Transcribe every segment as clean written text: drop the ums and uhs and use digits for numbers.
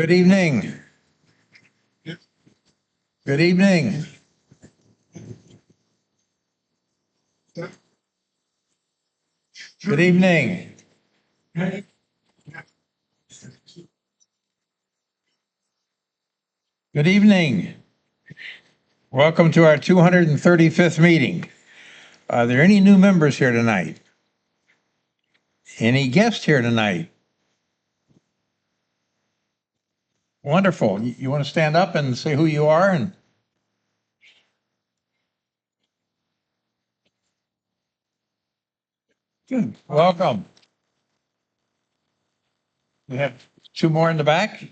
Good evening. Good evening. Good evening. Good evening. Welcome to our 235th meeting. Are there any new members here tonight? Any guests here tonight? Wonderful. You want to stand up and say who you are and good. Welcome. We have two more in the back.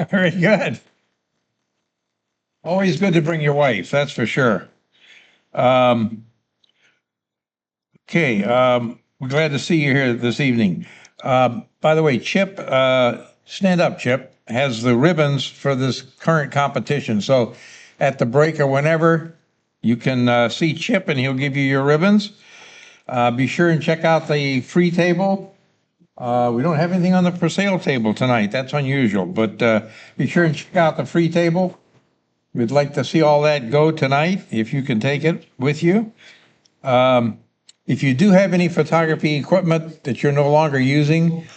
Very good. Always good to bring your wife, that's for sure. Um, okay, we're glad to see you here this evening. By the way, Chip, stand up, Chip, has the ribbons for this current competition. So at the break or whenever, you can see Chip and he'll give you your ribbons. Be sure and check out the free table. We don't have anything on the for sale table tonight. That's unusual, but be sure and check out the free table. We'd like to see all that go tonight, if you can take it with you. If you do have any photography equipment that you're no longer using,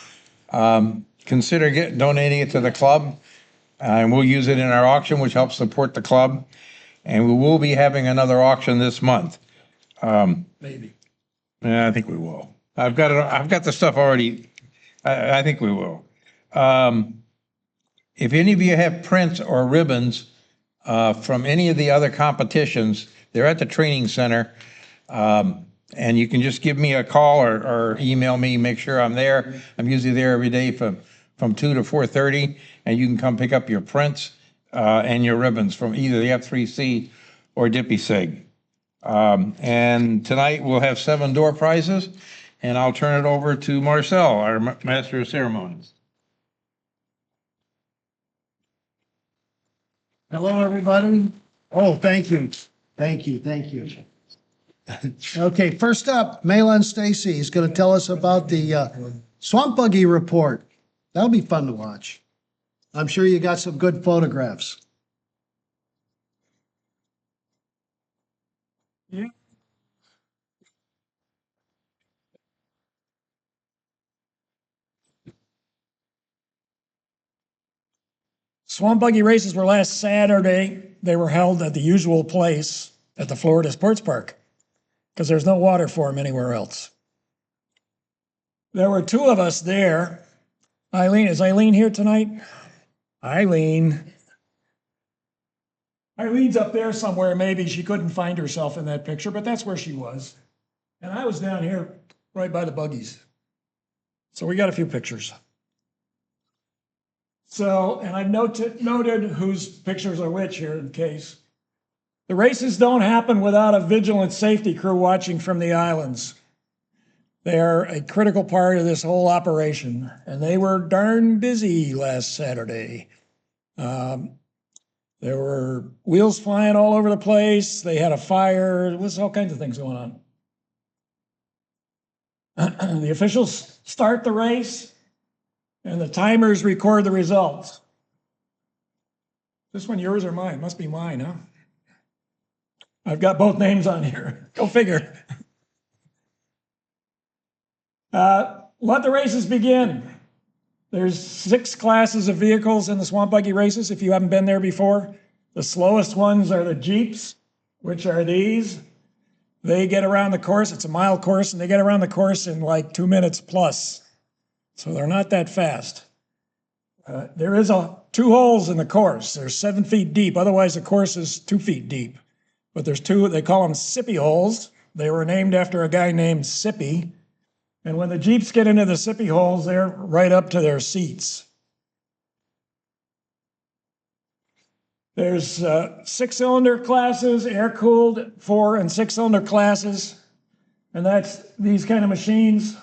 consider donating it to the club. And we'll use it in our auction, which helps support the club. And we will be having another auction this month. Maybe. Yeah, I think we will. I've got the stuff already. I think we will. If any of you have prints or ribbons from any of the other competitions, they're at the training center. And you can just give me a call or email me, make sure I'm there. I'm usually there every day from 2 to 4:30, and you can come pick up your prints and your ribbons from either the F3C or DIPSEG. And tonight we'll have 7 door prizes, and I'll turn it over to Marcel, our Master of Ceremonies. Hello, everybody. Oh, thank you. Thank you. Thank you. Okay, first up, Malin Stacy is going to tell us about the Swamp Buggy report. That'll be fun to watch. I'm sure you got some good photographs. Yeah. Swamp buggy races were last Saturday. They were held at the usual place at the Florida Sports Park because there's no water for them anywhere else. There were 2 of us there. Eileen, is Eileen here tonight? Eileen. Eileen's up there somewhere. Maybe she couldn't find herself in that picture, but that's where she was. And I was down here right by the buggies. So we got a few pictures. So, and I've noted whose pictures are which here in case. The races don't happen without a vigilant safety crew watching from the islands. They are a critical part of this whole operation, and they were darn busy last Saturday. There were wheels flying all over the place. They had a fire. There was all kinds of things going on. The officials start the race, and the timers record the results. This one yours or mine? Must be mine, huh? I've got both names on here. Go figure. Let the races begin. There's 6 classes of vehicles in the Swamp Buggy races if you haven't been there before. The slowest ones are the Jeeps, which are these. They get around the course. It's a mile course, and they get around the course in like 2 minutes plus. So they're not that fast. There is 2 holes in the course. They're 7 feet deep. Otherwise, the course is 2 feet deep. But there's 2, they call them Sippy holes. They were named after a guy named Sippy. And when the Jeeps get into the Sippy holes, they're right up to their seats. There's 6-cylinder classes, air-cooled 4 and 6-cylinder classes. And that's these kind of machines.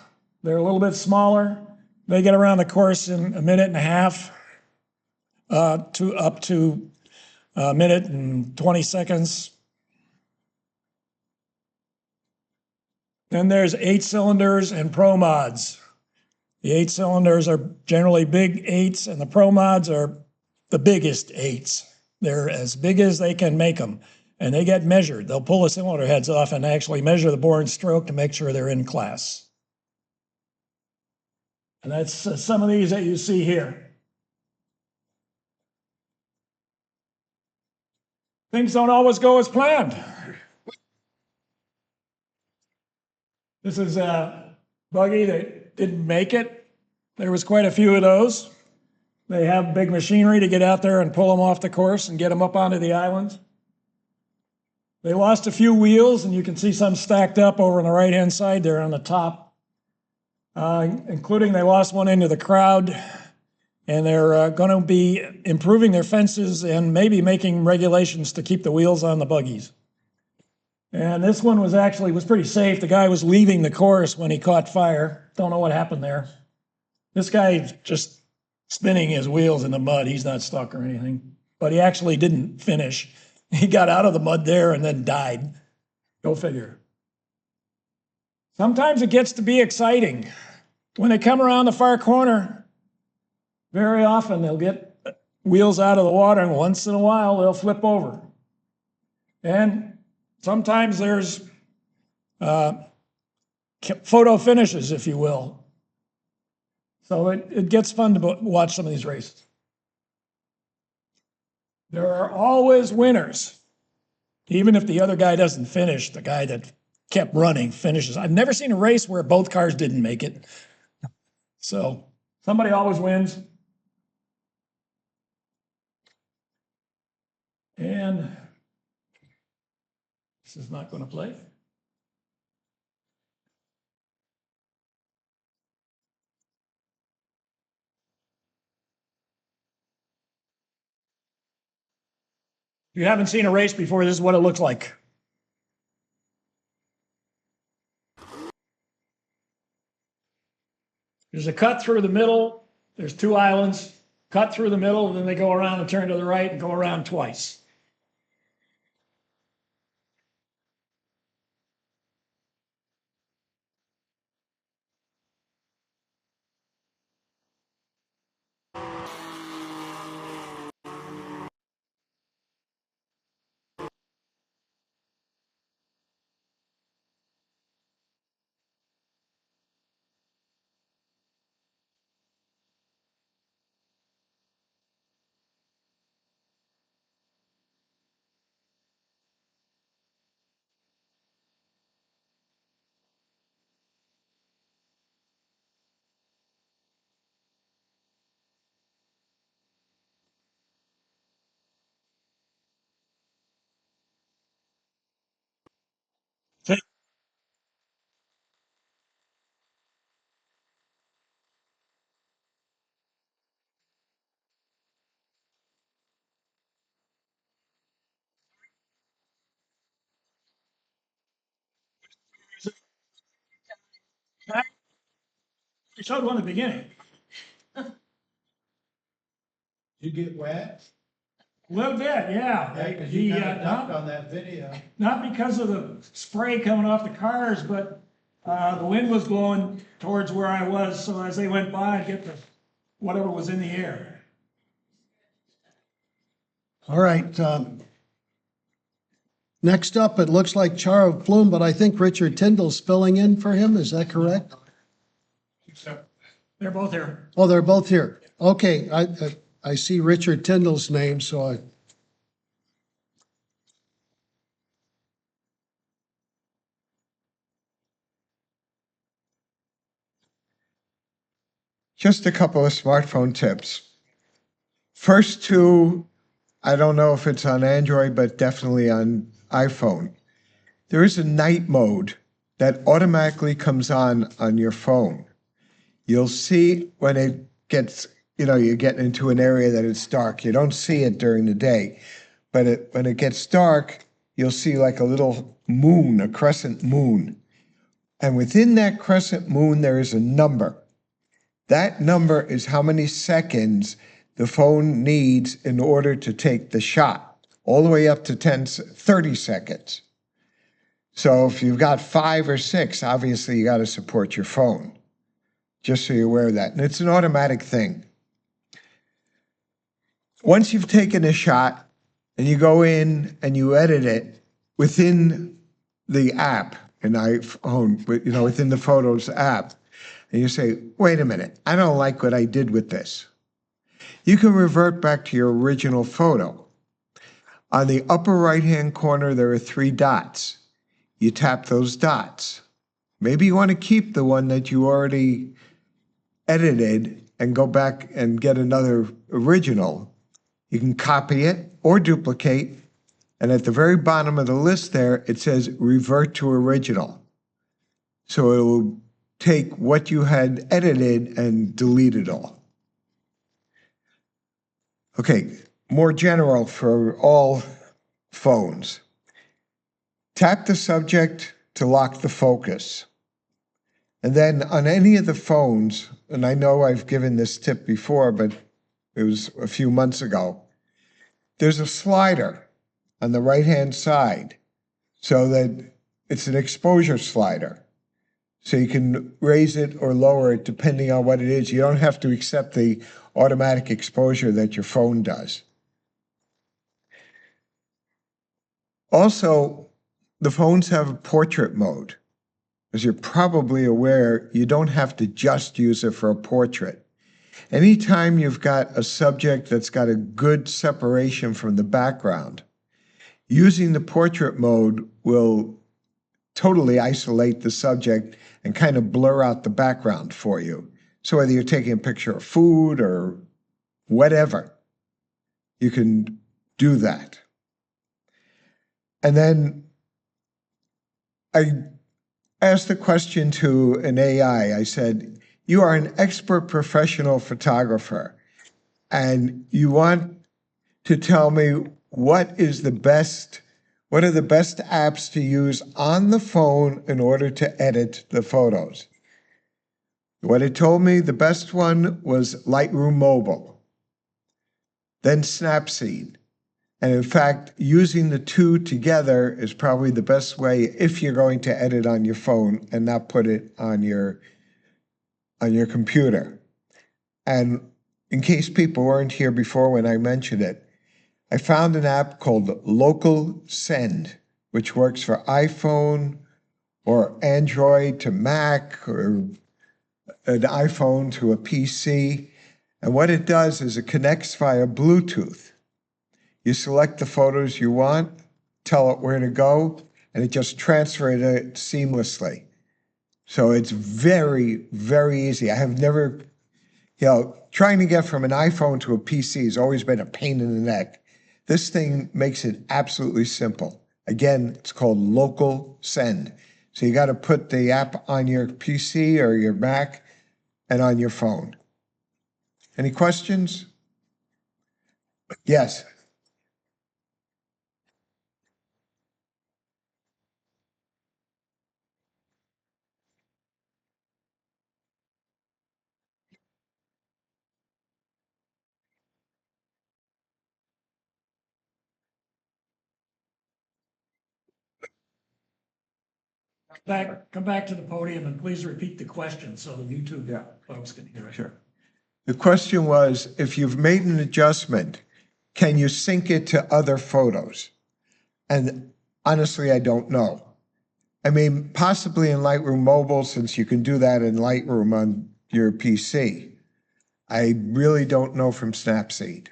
They're a little bit smaller. They get around the course in a minute and a half to up to a minute and 20 seconds. Then there's 8 cylinders and pro mods. The 8 cylinders are generally big 8s, and the Pro Mods are the biggest 8s. They're as big as they can make them, and they get measured. They'll pull the cylinder heads off and actually measure the bore and stroke to make sure they're in class. And that's some of these that you see here. Things don't always go as planned. This is a buggy that didn't make it. There was quite a few of those. They have big machinery to get out there and pull them off the course and get them up onto the island. They lost a few wheels, and you can see some stacked up over on the right-hand side there on the top, including they lost one into the crowd, and they're going to be improving their fences and maybe making regulations to keep the wheels on the buggies. And this one was pretty safe. The guy was leaving the course when he caught fire. Don't know what happened there. This guy just spinning his wheels in the mud. He's not stuck or anything, but he actually didn't finish. He got out of the mud there and then died. Go figure. Sometimes it gets to be exciting. When they come around the far corner, very often they'll get wheels out of the water, and once in a while they'll flip over. And sometimes there's photo finishes, if you will. So it gets fun to watch some of these races. There are always winners. Even if the other guy doesn't finish, the guy that kept running finishes. I've never seen a race where both cars didn't make it. So somebody always wins. And this is not going to play. If you haven't seen a race before, this is what it looks like. There's a cut through the middle. There's 2 islands, cut through the middle, and then they go around and turn to the right and go around twice. I showed one at the beginning. You get wet? A little bit, yeah. Because He, you kind of ducked not, on that video. not because of the spray coming off the cars, but the wind was blowing towards where I was. So as they went by, I'd get the whatever was in the air. All right. Next up, it looks like Charo Flume, but I think Richard Tyndall's filling in for him. Is that correct? They're both here. Oh, they're both here. Okay, I see Richard Tyndall's name, so I. Just a couple of smartphone tips. First 2, I don't know if it's on Android, but definitely on iPhone. There is a night mode that automatically comes on your phone. You'll see when it gets, you're getting into an area that it's dark. You don't see it during the day, but when it gets dark, you'll see like a little moon, a crescent moon. And within that crescent moon, there is a number. That number is how many seconds the phone needs in order to take the shot, all the way up to 30 seconds. So if you've got 5 or 6, obviously you got to support your phone. just so you're aware of that. And it's an automatic thing. Once you've taken a shot and you go in and you edit it within the app, an iPhone, within the Photos app, and you say, wait a minute, I don't like what I did with this. You can revert back to your original photo. On the upper right-hand corner, there are 3 dots. You tap those dots. Maybe you want to keep the one that you already edited and go back and get another original. You can copy it or duplicate. And at the very bottom of the list there, it says revert to original. So it will take what you had edited and delete it all. Okay, more general for all phones. Tap the subject to lock the focus. And then on any of the phones, and I know I've given this tip before, but it was a few months ago, there's a slider on the right-hand side so that it's an exposure slider. So you can raise it or lower it depending on what it is. You don't have to accept the automatic exposure that your phone does. Also, the phones have a portrait mode. As you're probably aware, you don't have to just use it for a portrait. Anytime you've got a subject that's got a good separation from the background, using the portrait mode will totally isolate the subject and kind of blur out the background for you. So whether you're taking a picture of food or whatever, you can do that. And then I asked the question to an AI. I said, you are an expert professional photographer, and you want to tell me what are the best apps to use on the phone in order to edit the photos. What it told me, the best one was Lightroom Mobile, then Snapseed. And in fact, using the 2 together is probably the best way if you're going to edit on your phone and not put it on your computer. And in case people weren't here before when I mentioned it, I found an app called Local Send, which works for iPhone or Android to Mac or an iPhone to a PC. And what it does is it connects via Bluetooth. You select the photos you want, tell it where to go, and it just transfers it seamlessly. So it's very, very easy. I have never, trying to get from an iPhone to a PC has always been a pain in the neck. This thing makes it absolutely simple. Again, it's called Local Send. So you got to put the app on your PC or your Mac and on your phone. Any questions? Yes. Come back to the podium and please repeat the question so the YouTube folks can hear it. Sure. The question was, if you've made an adjustment, can you sync it to other photos? And honestly, I don't know. I mean, possibly in Lightroom Mobile, since you can do that in Lightroom on your PC. I really don't know from Snapseed.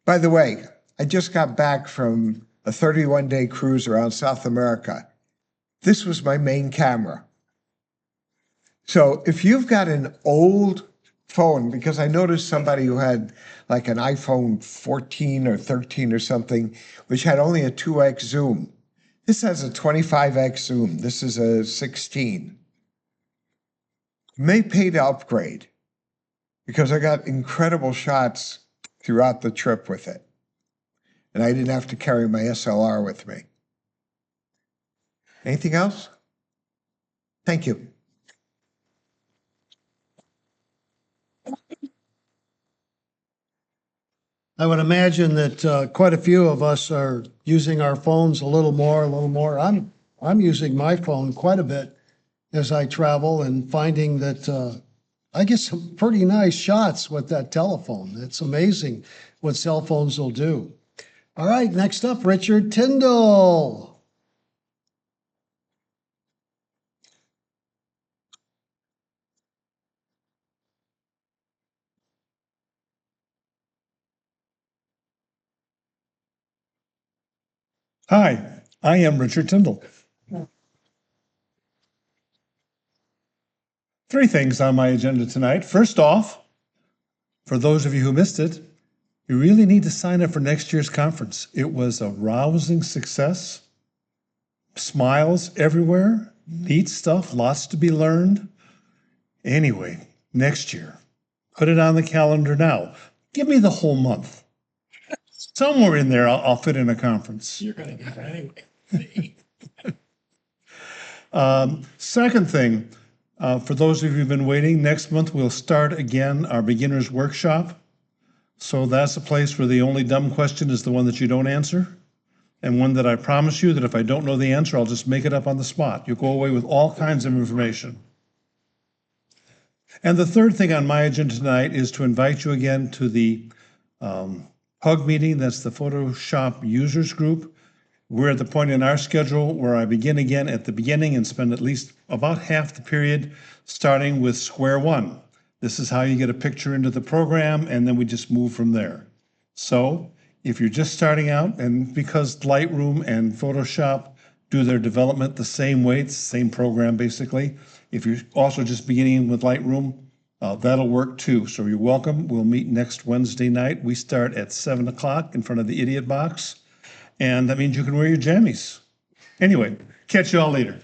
By the way, I just got back from a 31-day cruise around South America. This was my main camera. So if you've got an old phone, because I noticed somebody who had like an iPhone 14 or 13 or something, which had only a 2x zoom. This has a 25x zoom. This is a 16. May pay to upgrade because I got incredible shots throughout the trip with it. And I didn't have to carry my SLR with me. Anything else? Thank you. I would imagine that quite a few of us are using our phones a little more. I'm using my phone quite a bit as I travel and finding that I get some pretty nice shots with that telephone. It's amazing what cell phones will do. All right, next up, Richard Tyndall. Hi, I am Richard Tyndall. Three things on my agenda tonight. First off, for those of you who missed it, you really need to sign up for next year's conference. It was a rousing success. Smiles everywhere, neat stuff, lots to be learned. Anyway, next year, put it on the calendar now. Give me the whole month. Somewhere in there, I'll fit in a conference. You're gonna get it anyway. Second thing, for those of you who've been waiting, next month we'll start again our beginners workshop. So that's a place where the only dumb question is the one that you don't answer. And one that I promise you that if I don't know the answer, I'll just make it up on the spot. You'll go away with all kinds of information. And the third thing on my agenda tonight is to invite you again to the HUG meeting. That's the Photoshop users group. We're at the point in our schedule where I begin again at the beginning and spend at least about half the period starting with square one. This is how you get a picture into the program, and then we just move from there. So if you're just starting out, and because Lightroom and Photoshop do their development the same way, it's the same program basically. If you're also just beginning with Lightroom, that'll work too. So you're welcome. We'll meet next Wednesday night. We start at 7 o'clock in front of the Idiot Box. And that means you can wear your jammies. Anyway, catch you all later.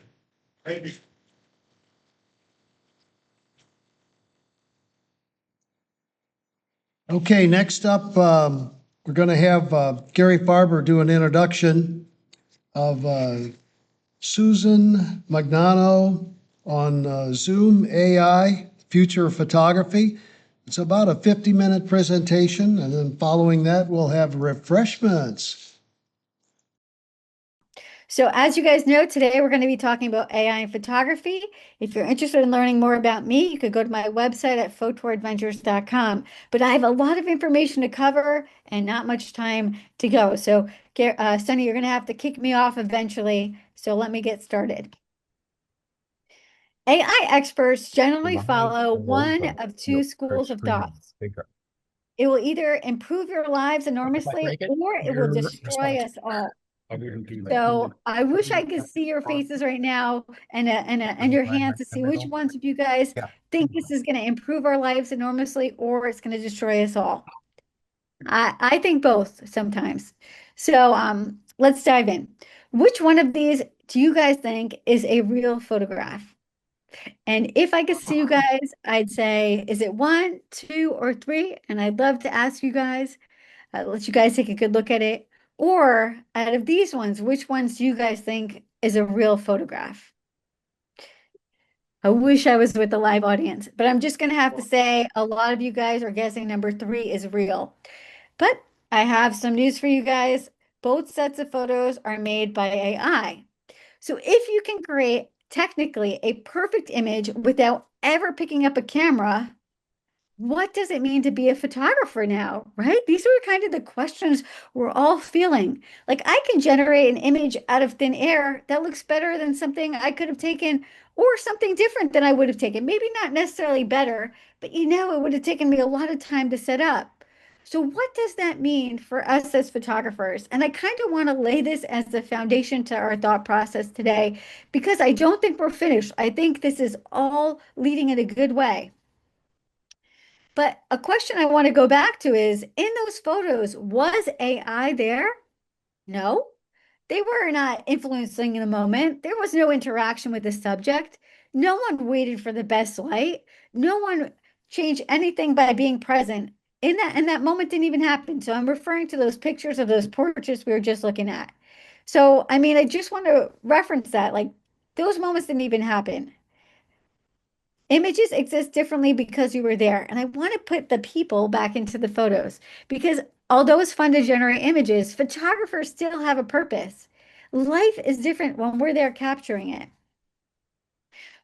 Okay, next up, we're going to have Gary Farber do an introduction of Susan Magnano on Zoom AI, Future of Photography. It's about a 50-minute presentation, and then following that, we'll have refreshments. So as you guys know, today we're going to be talking about AI and photography. If you're interested in learning more about me, you could go to my website at photouradventures.com. But I have a lot of information to cover and not much time to go. So Sunny, you're going to have to kick me off eventually. So let me get started. AI experts generally follow one of two schools of thought. It will either improve your lives enormously or it will destroy us all. So I wish I could see your faces right now and your hands to see which ones of you guys think this is going to improve our lives enormously or it's going to destroy us all. I think both sometimes. So let's dive in. Which one of these do you guys think is a real photograph? And if I could see you guys, I'd say, is it 1, 2, or 3? And I'd love to ask you guys, let you guys take a good look at it. Or out of these ones, which ones do you guys think is a real photograph? I wish I was with the live audience, but I'm just going to have to say a lot of you guys are guessing number 3 is real. But I have some news for you guys. Both sets of photos are made by AI. So if you can create technically a perfect image without ever picking up a camera, what does it mean to be a photographer now, right? These are kind of the questions we're all feeling. Like I can generate an image out of thin air that looks better than something I could have taken or something different than I would have taken. Maybe not necessarily better, but it would have taken me a lot of time to set up. So what does that mean for us as photographers? And I kind of want to lay this as the foundation to our thought process today, because I don't think we're finished. I think this is all leading in a good way. But a question I want to go back to is, in those photos, was AI there? No, they were not influencing the moment. There was no interaction with the subject. No one waited for the best light. No one changed anything by being present. In that moment didn't even happen. So I'm referring to those pictures of those portraits we were just looking at. So, I mean, I just want to reference that. Like, those moments didn't even happen. Images exist differently because you were there. And I want to put the people back into the photos because although it's fun to generate images, photographers still have a purpose. Life is different when we're there capturing it.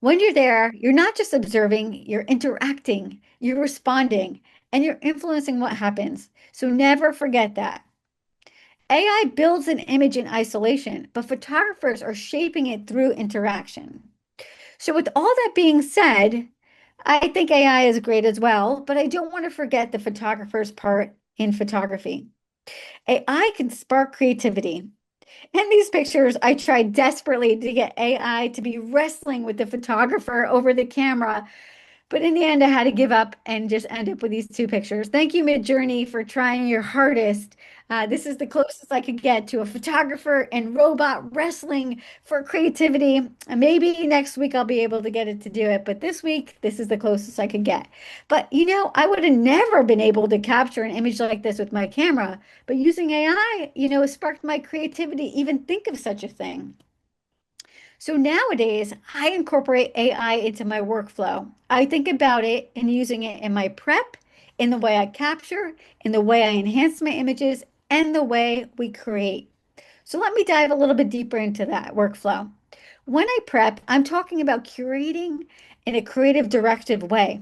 When you're there, you're not just observing, you're interacting, you're responding, and you're influencing what happens. So never forget that. AI builds an image in isolation, but photographers are shaping it through interaction. So, with all that being said, I think AI is great as well, but I don't want to forget the photographer's part in photography. AI can spark creativity. In these pictures, I tried desperately to get AI to be wrestling with the photographer over the camera, but in the end, I had to give up and just end up with these two pictures. Thank you, Midjourney, for trying your hardest. This is the closest I could get to a photographer and robot wrestling for creativity. And maybe next week I'll be able to get it to do it, but this week, this is the closest I could get. But I would have never been able to capture an image like this with my camera, but using AI, it sparked my creativity to even think of such a thing. So nowadays, I incorporate AI into my workflow. I think about it and using it in my prep, in the way I capture, in the way I enhance my images, and the way we create. So let me dive a little bit deeper into that workflow. When I prep, I'm talking about curating in a creative, directive way.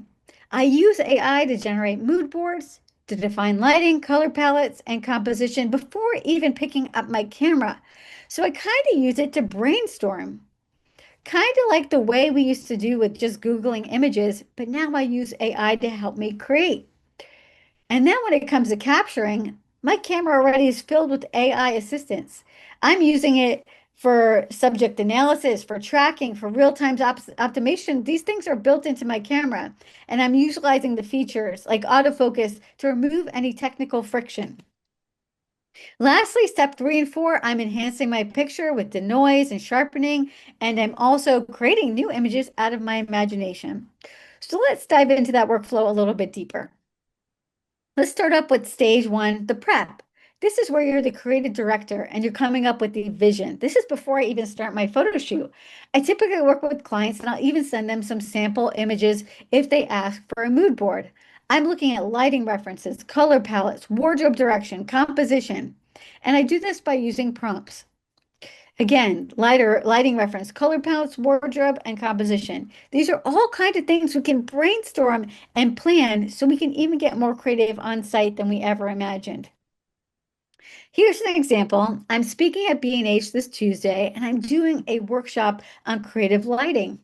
I use AI to generate mood boards, to define lighting, color palettes, and composition before even picking up my camera. So I kind of use it to brainstorm, kind of like the way we used to do with just Googling images, but now I use AI to help me create. And then when it comes to capturing, my camera already is filled with AI assistance. I'm using it for subject analysis, for tracking, for real-time optimization. These things are built into my camera, and I'm utilizing the features like autofocus to remove any technical friction. Lastly, step 3 and 4, I'm enhancing my picture with denoise and sharpening, and I'm also creating new images out of my imagination. So let's dive into that workflow a little bit deeper. Let's start up with stage 1, the prep. This is where you're the creative director and you're coming up with the vision. This is before I even start my photo shoot. I typically work with clients and I'll even send them some sample images if they ask for a mood board. I'm looking at lighting references, color palettes, wardrobe direction, composition. And I do this by using prompts. Again, lighting reference, color palettes, wardrobe, and composition. These are all kinds of things we can brainstorm and plan so we can even get more creative on site than we ever imagined. Here's an example. I'm speaking at B&H this Tuesday, and I'm doing a workshop on creative lighting.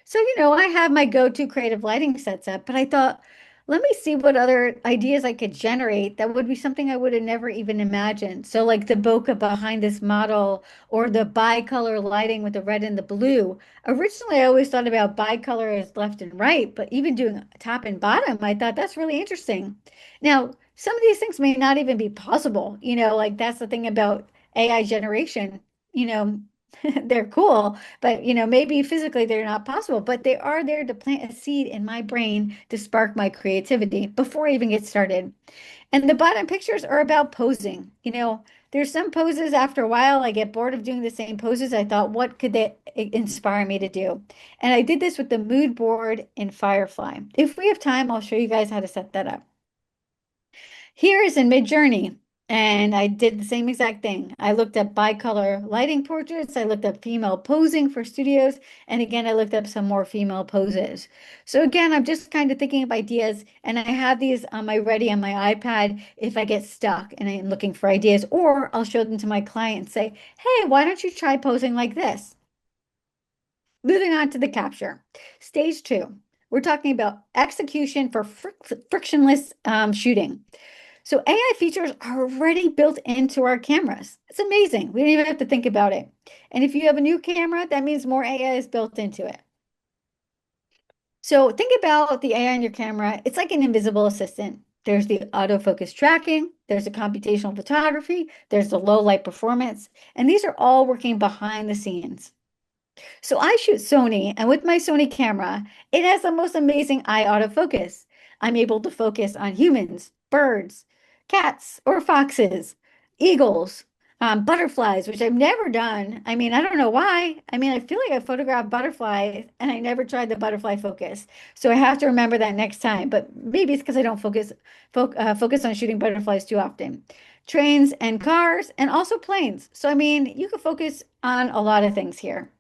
So, I have my go-to creative lighting sets up, but I thought, let me see what other ideas I could generate that would be something I would have never even imagined. So like the bokeh behind this model or the bicolor lighting with the red and the blue. Originally, I always thought about bicolor as left and right, but even doing top and bottom, I thought that's really interesting. Now, some of these things may not even be possible, like that's the thing about AI generation, they're cool, but maybe physically they're not possible, but they are there to plant a seed in my brain to spark my creativity before I even get started. And the bottom pictures are about posing. There's some poses after a while I get bored of doing the same poses. I thought, what could they inspire me to do? And I did this with the mood board in Firefly. If we have time, I'll show you guys how to set that up. Here is in Midjourney. And I did the same exact thing. I looked up bicolor lighting portraits. I looked up female posing for studios. And again, I looked up some more female poses. So again, I'm just kind of thinking of ideas. And I have these on my ready on my iPad if I get stuck and I'm looking for ideas. Or I'll show them to my client and say, hey, why don't you try posing like this? Moving on to the capture. Stage 2. We're talking about execution for frictionless shooting. So AI features are already built into our cameras. It's amazing. We don't even have to think about it. And if you have a new camera, that means more AI is built into it. So think about the AI in your camera. It's like an invisible assistant. There's the autofocus tracking, there's the computational photography, there's the low light performance, and these are all working behind the scenes. So I shoot Sony, and with my Sony camera, it has the most amazing eye autofocus. I'm able to focus on humans, birds, cats or foxes, eagles, butterflies, which I've never done. I mean, I don't know why. I mean, I feel like I photographed butterflies and I never tried the butterfly focus. So I have to remember that next time. But maybe it's because I don't focus on shooting butterflies too often. trains and cars, and also planes. So, I mean, you can focus on a lot of things here.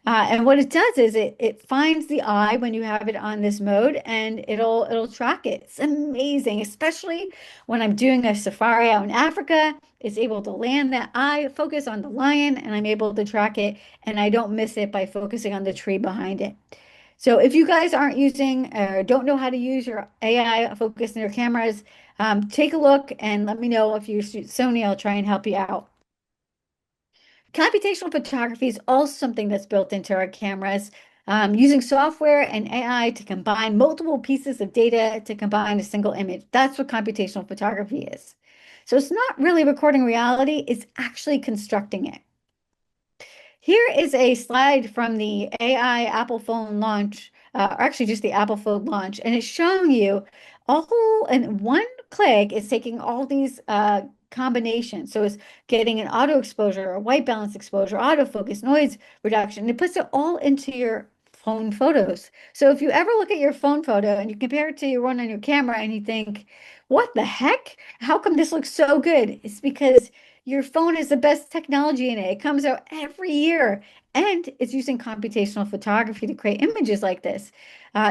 And what it does is it finds the eye when you have it on this mode, and it'll track it. It's amazing, especially when I'm doing a safari out in Africa. It's able to land that eye, focus on the lion, and I'm able to track it, and I don't miss it by focusing on the tree behind it. So if you guys aren't using or don't know how to use your AI focus in your cameras, take a look and let me know if you use Sony. I'll try and help you out. Computational photography is also something that's built into our cameras, using software and AI to combine multiple pieces of data to combine a single image. That's what computational photography is. So it's not really recording reality, it's actually constructing it. Here is a slide from the AI Apple phone launch, or actually just the Apple phone launch, and it's showing you all in one click. It's taking all these combinations. So it's getting an auto exposure, a white balance exposure, autofocus, noise reduction. And it puts it all into your phone photos. So if you ever look at your phone photo and you compare it to your one on your camera and you think, what the heck? How come this looks so good? It's because your phone is the best technology in it. It comes out every year, and it's using computational photography to create images like this.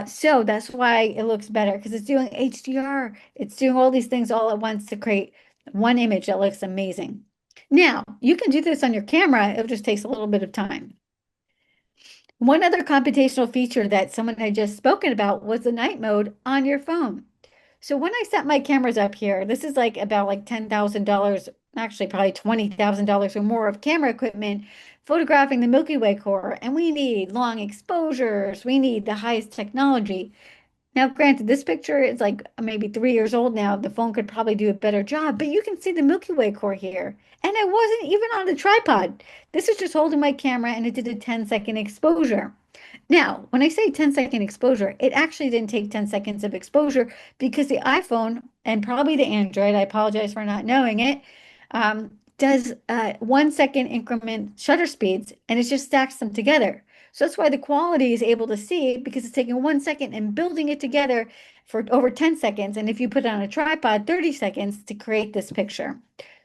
So that's why it looks better, because it's doing HDR. It's doing all these things all at once to create one image that looks amazing. Now, you can do this on your camera. It just takes a little bit of time. One other computational feature that someone had just spoken about was the night mode on your phone. So when I set my cameras up here, this is like about like $10,000, actually probably $20,000 or more of camera equipment photographing the Milky Way core. And we need long exposures. We need the highest technology. Now, granted, this picture is like maybe 3 years old now. The phone could probably do a better job, but you can see the Milky Way core here. And I wasn't even on the tripod. This is just holding my camera, and it did a 10-second exposure. Now, when I say 10-second exposure, it actually didn't take 10 seconds of exposure, because the iPhone and probably the Android, I apologize for not knowing it, does 1 second increment shutter speeds, and it just stacks them together. So that's why the quality is able to see, because it's taking 1 second and building it together for over 10 seconds. And if you put it on a tripod, 30 seconds to create this picture.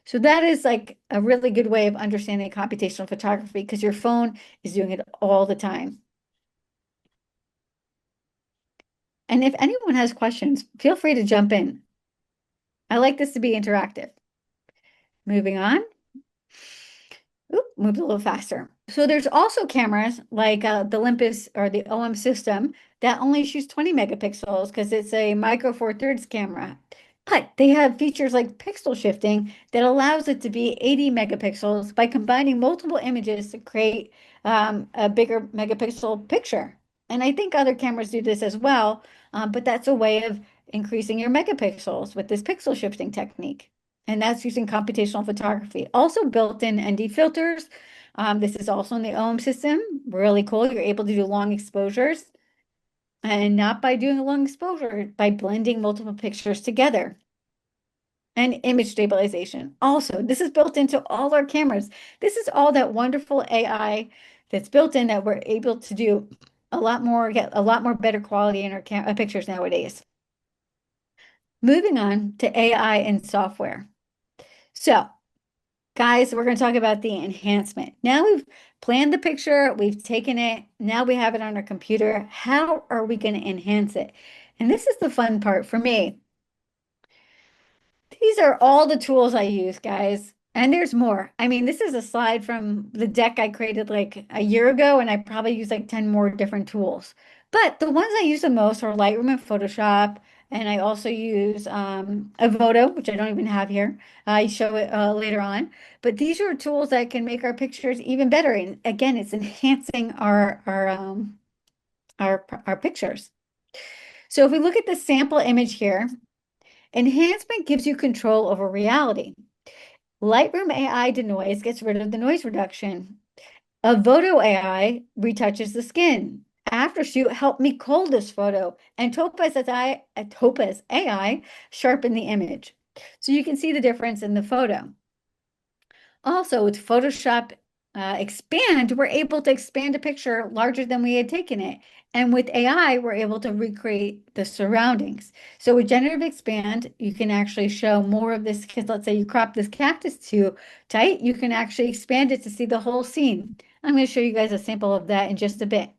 So that is like a really good way of understanding computational photography, because your phone is doing it all the time. And if anyone has questions, feel free to jump in. I like this to be interactive. Moving on. Oop, moved a little faster. So there's also cameras like the Olympus or the OM system that only shoots 20 megapixels because it's a micro four thirds camera. But they have features like pixel shifting that allows it to be 80 megapixels by combining multiple images to create a bigger megapixel picture. And I think other cameras do this as well, but that's a way of increasing your megapixels with this pixel shifting technique. And that's using computational photography. Also built-in ND filters. This is also in the OM system. Really cool. You're able to do long exposures. And not by doing a long exposure, by blending multiple pictures together. And image stabilization. Also, this is built into all our cameras. This is all that wonderful AI that's built in that we're able to do a lot more, get a lot more better quality in our pictures nowadays. Moving on to AI and software. So, guys, we're going to talk about the enhancement. Now we've planned the picture, we've taken it, now we have it on our computer. How are we going to enhance it? And this is the fun part for me. These are all the tools I use, guys. And there's more. I mean, this is a slide from the deck I created like a year ago, and I probably use like 10 more different tools. But the ones I use the most are Lightroom and Photoshop. And I also use Avoto, which I don't even have here. I show it later on. But these are tools that can make our pictures even better. And again, it's enhancing our pictures. So if we look at the sample image here, enhancement gives you control over reality. Lightroom AI denoise gets rid of the noise reduction. Avoto AI retouches the skin. Aftershoot helped me cull this photo, and Topaz AI sharpened the image. So you can see the difference in the photo. Also, with Photoshop expand, we're able to expand a picture larger than we had taken it. And with AI, we're able to recreate the surroundings. So with generative expand, you can actually show more of this, because let's say you crop this cactus too tight, you can actually expand it to see the whole scene. I'm going to show you guys a sample of that in just a bit.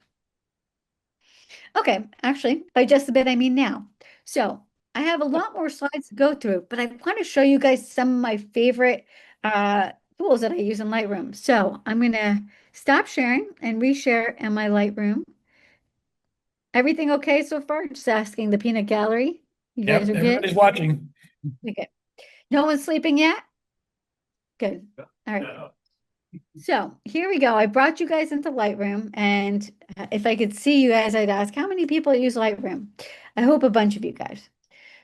Okay, actually, by just a bit, I mean now. So I have a lot more slides to go through, but I want to show you guys some of my favorite tools that I use in Lightroom. So I'm going to stop sharing and reshare in my Lightroom. Everything okay so far? Just asking the peanut gallery. You guys Yep, are everybody's good? watching. Okay. No one's sleeping yet? Good. All right. So here we go. I brought you guys into Lightroom, and if I could see you guys, I'd ask how many people use Lightroom. I hope a bunch of you guys.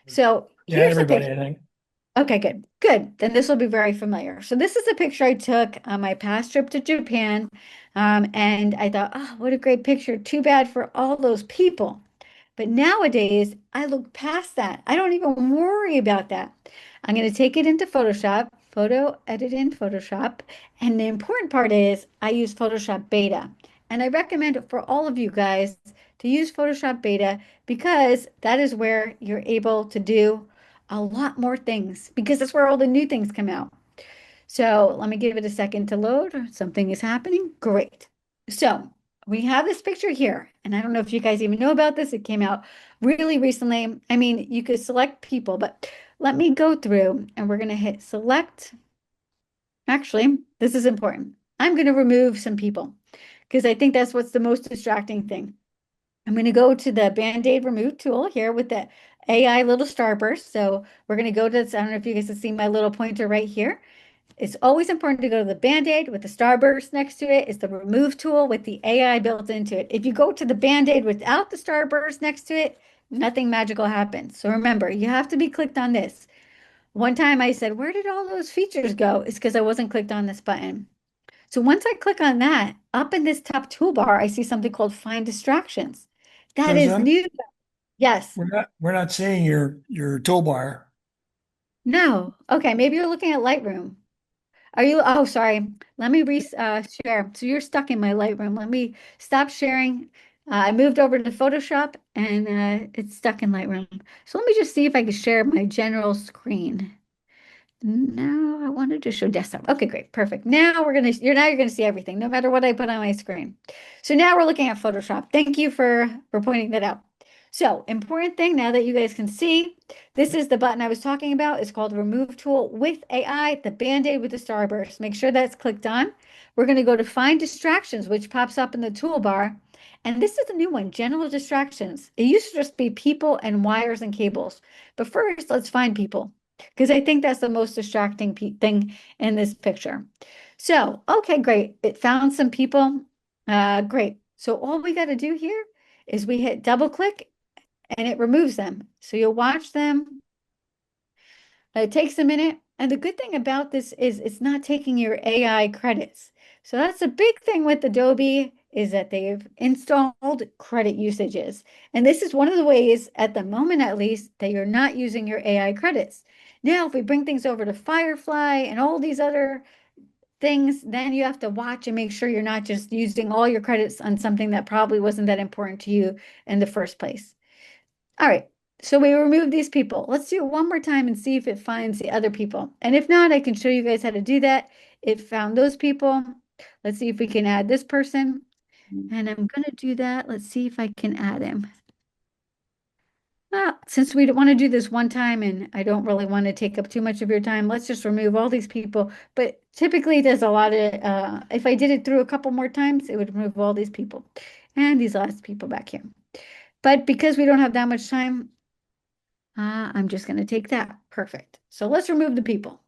So Yeah, here's a everybody, picture. I think. Okay, good. Good. Then this will be very familiar. So this is a picture I took on my past trip to Japan. And I thought, oh, what a great picture. Too bad for all those people. But nowadays, I look past that. I don't even worry about that. I'm going to take it into Photoshop, photo edit in Photoshop. And the important part is I use Photoshop Beta. And I recommend for all of you guys to use Photoshop Beta because that is where you're able to do a lot more things because that's where all the new things come out. So let me give it a second to load. Something is happening. Great. So we have this picture here, and I don't know if you guys even know about this. It came out really recently. I mean, you could select people, but let me go through and we're going to hit select. Actually, this is important. I'm going to remove some people because I think that's what's the most distracting thing. I'm going to go to the Band-Aid remove tool here with the AI little starburst. So we're going to go to this. I don't know if you guys can see my little pointer right here. It's always important to go to the Band-Aid with the starburst next to it. It's the remove tool with the AI built into it. If you go to the Band-Aid without the starburst next to it, nothing magical happens. So remember, you have to be clicked on this. One time I said, where did all those features go? It's because I wasn't clicked on this button. So once I click on that, up in this top toolbar, I see something called Find Distractions. That is Susan, new. Yes. we're not seeing your toolbar. No. Okay, maybe you're looking at Lightroom. Are you? Oh, sorry. Let me share. So you're stuck in my Lightroom. Let me stop sharing. I moved over to Photoshop and it's stuck in Lightroom. So let me just see if I can share my general screen. No, I wanted to show desktop. Okay, great. Perfect. Now you're gonna see everything, no matter what I put on my screen. So now we're looking at Photoshop. Thank you for pointing that out. So important thing now that you guys can see, this is the button I was talking about. It's called Remove Tool with AI, the Band-Aid with the starburst. Make sure that's clicked on. We're going to go to Find Distractions, which pops up in the toolbar. And this is a new one, General Distractions. It used to just be people and wires and cables. But first, let's find people because I think that's the most distracting thing in this picture. So, okay, great. It found some people. Great. So all we got to do here is we hit double click and it removes them. So you'll watch them. It takes a minute. And the good thing about this is it's not taking your AI credits. So that's a big thing with Adobe is that they've installed credit usages. And this is one of the ways, at the moment at least, that you're not using your AI credits. Now, if we bring things over to Firefly and all these other things, then you have to watch and make sure you're not just using all your credits on something that probably wasn't that important to you in the first place. All right, so we removed these people. Let's do it one more time and see if it finds the other people. And if not, I can show you guys how to do that. It found those people. Let's see if we can add this person. And I'm going to do that. Let's see if I can add him. Well, since we want to do this one time and I don't really want to take up too much of your time, let's just remove all these people. But typically there's a lot of, if I did it through a couple more times, it would remove all these people and these last people back here. But because we don't have that much time, I'm just going to take that. Perfect. So let's remove the people.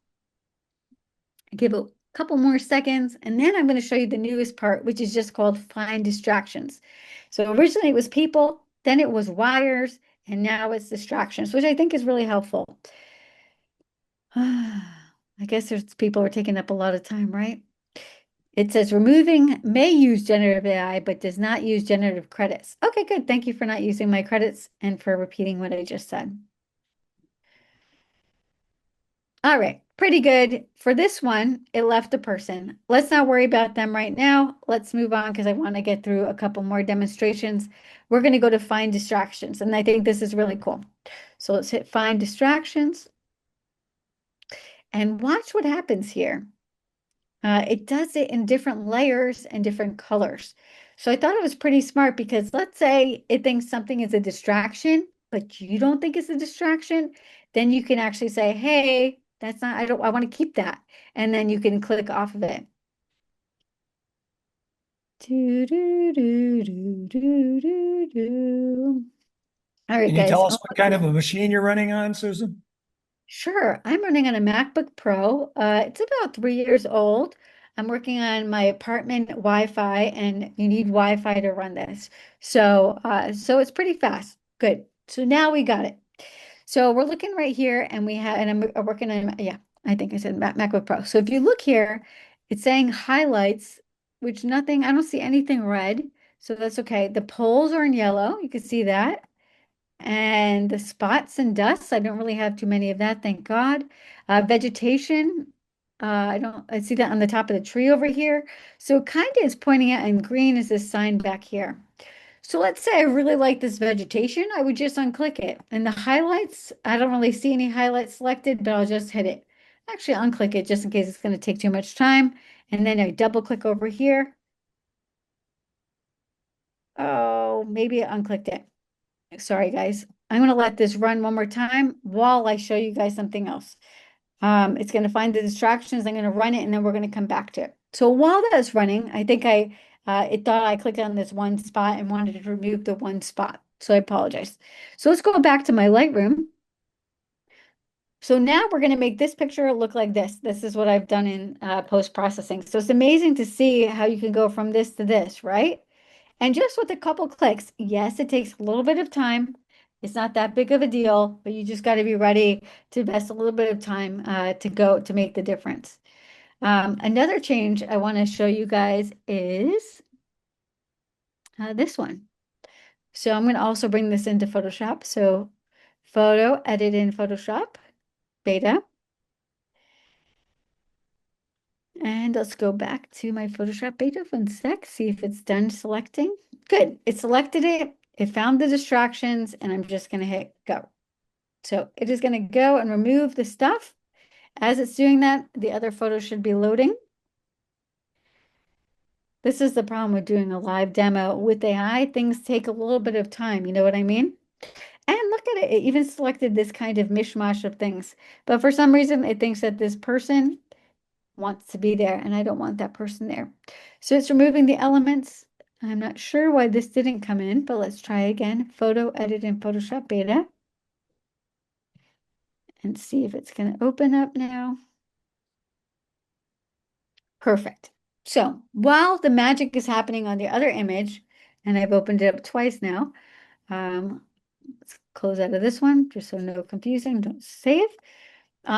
Give a couple more seconds, and then I'm going to show you the newest part, which is just called Find Distractions. So originally it was people, then it was wires, and now it's distractions, which I think is really helpful. I guess there's people who are taking up a lot of time, right? It says removing may use generative AI, but does not use generative credits. Okay, good. Thank you for not using my credits and for repeating what I just said. All right, pretty good. For this one, it left a person. Let's not worry about them right now. Let's move on because I want to get through a couple more demonstrations. We're going to go to find distractions, and I think this is really cool. So let's hit find distractions and watch what happens here. It does it in different layers and different colors. So I thought it was pretty smart because let's say it thinks something is a distraction, but you don't think it's a distraction, then you can actually say, hey, that's not, I want to keep that. And then you can click off of it. Do, do, do, do, do, do, do. All right, Can you guys. tell us what kind of a machine you're running on, Susan? Sure. I'm running on a MacBook Pro. It's about 3 years old. I'm working on my apartment Wi-Fi, and you need Wi-Fi to run this. So it's pretty fast. Good. So now we got it. So we're looking right here, and I'm working on, yeah, I think I said MacBook Pro. So if you look here, it's saying highlights, which nothing, I don't see anything red. So that's okay. The polls are in yellow. You can see that. And the spots and dust, I don't really have too many of that, thank God. Vegetation, I see that on the top of the tree over here. So it kind of is pointing out, and green is this sign back here. So let's say I really like this vegetation, I would just unclick it. And the highlights, I don't really see any highlights selected, but I'll just hit it. Actually, unclick it just in case it's going to take too much time. And then I double click over here. Oh, maybe I unclicked it. Sorry, guys. I'm going to let this run one more time while I show you guys something else. It's going to find the distractions. I'm going to run it and then we're going to come back to it. So while that's running, I think it thought I clicked on this one spot and wanted to remove the one spot. So I apologize. So let's go back to my Lightroom. So now we're going to make this picture look like this. This is what I've done in post-processing. So it's amazing to see how you can go from this to this, right? And just with a couple clicks, yes, it takes a little bit of time. It's not that big of a deal, but you just got to be ready to invest a little bit of time to make the difference. Another change I want to show you guys is this one. So I'm going to also bring this into Photoshop. So photo, edit in Photoshop, beta. And let's go back to my Photoshop beta for a sec, see if it's done selecting. Good, it selected it, it found the distractions, and I'm just gonna hit go. So it is gonna go and remove the stuff. As it's doing that, the other photo should be loading. This is the problem with doing a live demo with AI. Things take a little bit of time, you know what I mean? And look at it, it even selected this kind of mishmash of things. But for some reason, it thinks that this person wants to be there, and I don't want that person there. So it's removing the elements. I'm not sure why this didn't come in, but let's try again. Photo edit in Photoshop beta. And see if it's going to open up now. Perfect. So while the magic is happening on the other image, and I've opened it up twice now, let's close out of this one just so no confusion, don't save.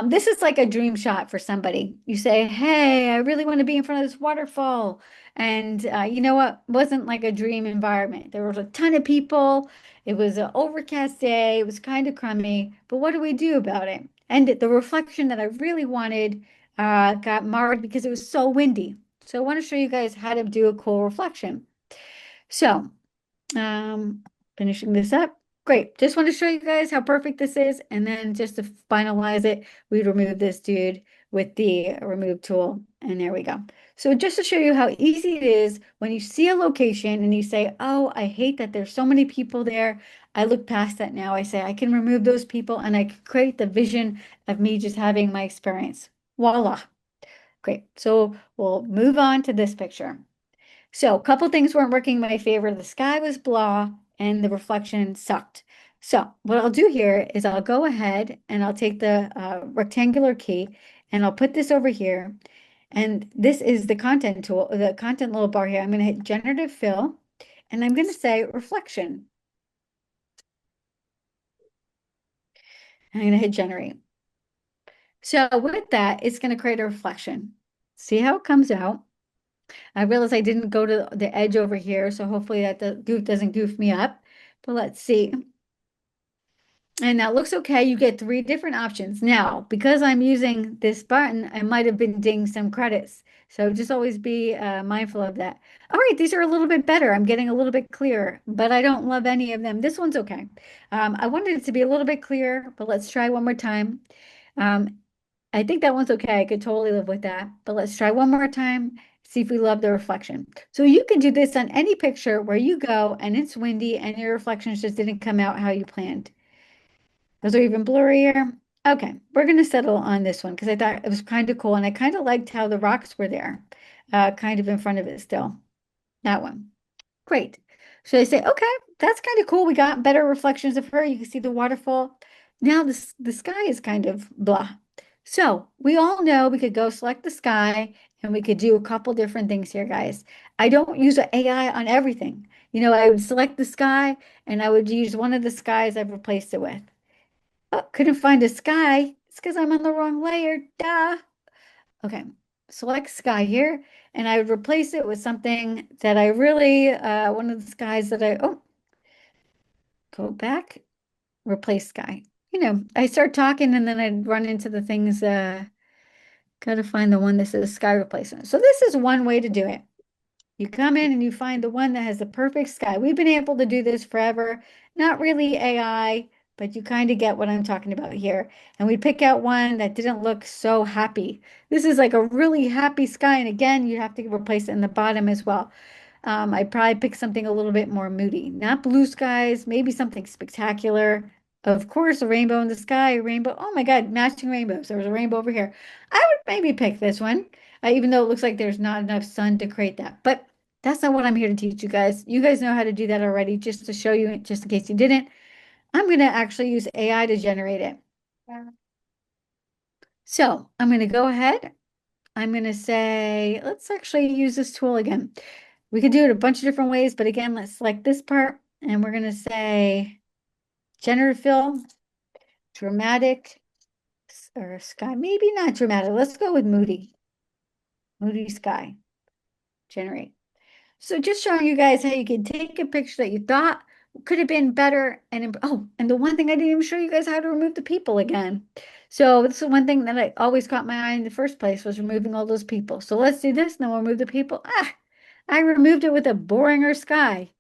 This is like a dream shot for somebody. You say, hey, I really want to be in front of this waterfall. And you know what? It wasn't like a dream environment. There was a ton of people. It was an overcast day. It was kind of crummy. But what do we do about it? And the reflection that I really wanted got marred because it was so windy. So I want to show you guys how to do a cool reflection. So finishing this up. Great. Just want to show you guys how perfect this is. And then just to finalize it, we remove this dude with the remove tool. And there we go. So just to show you how easy it is when you see a location and you say, oh, I hate that there's so many people there. I look past that now. I say, I can remove those people and I can create the vision of me just having my experience. Voila. Great. So we'll move on to this picture. So a couple things weren't working in my favor. The sky was blah and the reflection sucked. So what I'll do here is I'll go ahead and I'll take the rectangular key and I'll put this over here. And this is the content tool, the content little bar here. I'm going to hit generative fill and I'm going to say reflection. I'm going to hit generate. So with that, it's going to create a reflection. See how it comes out. I realized I didn't go to the edge over here, so hopefully that the goof doesn't goof me up. But let's see. And that looks okay. You get 3 different options. Now, because I'm using this button, I might have been dinged some credits. So just always be mindful of that. All right, these are a little bit better. I'm getting a little bit clearer, but I don't love any of them. This one's okay. I wanted it to be a little bit clearer, but let's try one more time. Um, I think that one's okay. I could totally live with that. But let's try one more time, see if we love the reflection. So you can do this on any picture where you go and it's windy and your reflections just didn't come out how you planned. Those are even blurrier. Okay, we're gonna settle on this one because I thought it was kind of cool and I kind of liked how the rocks were there, kind of in front of it still. That one. Great. So I say, okay, that's kind of cool. We got better reflections of her. You can see the waterfall. Now the sky is kind of blah. So we all know we could go select the sky and we could do a couple different things here, guys. I don't use an AI on everything. I would select the sky and I would use one of the skies I've replaced it with. Oh, couldn't find a sky. It's because I'm on the wrong layer. Duh. Okay, select sky here, and I would replace it with something that I really, one of the skies that go back, replace sky. I start talking and then I'd run into the things, gotta find the one that says sky replacement. So this is one way to do it. You come in and you find the one that has the perfect sky. We've been able to do this forever. Not really AI, but you kind of get what I'm talking about here. And we pick out one that didn't look so happy. This is like a really happy sky. And again, you have to replace it in the bottom as well. I'd probably pick something a little bit more moody, not blue skies, maybe something spectacular. Of course, a rainbow in the sky, a rainbow. Oh my God, matching rainbows. There was a rainbow over here. I would maybe pick this one, even though it looks like there's not enough sun to create that. But that's not what I'm here to teach you guys. You guys know how to do that already, just to show you, just in case you didn't. I'm going to actually use AI to generate it. So I'm going to go ahead. I'm going to say, let's actually use this tool again. We could do it a bunch of different ways, but again, let's select this part and we're going to say generative fill, dramatic, or sky, maybe not dramatic. Let's go with moody. Moody sky, generate. So just showing you guys how you can take a picture that you thought could have been better and and the one thing I didn't even show you guys how to remove the people again. So this is one thing that I always caught my eye in the first place was removing all those people. So let's do this. Now we'll remove the people. I removed it with a boringer sky.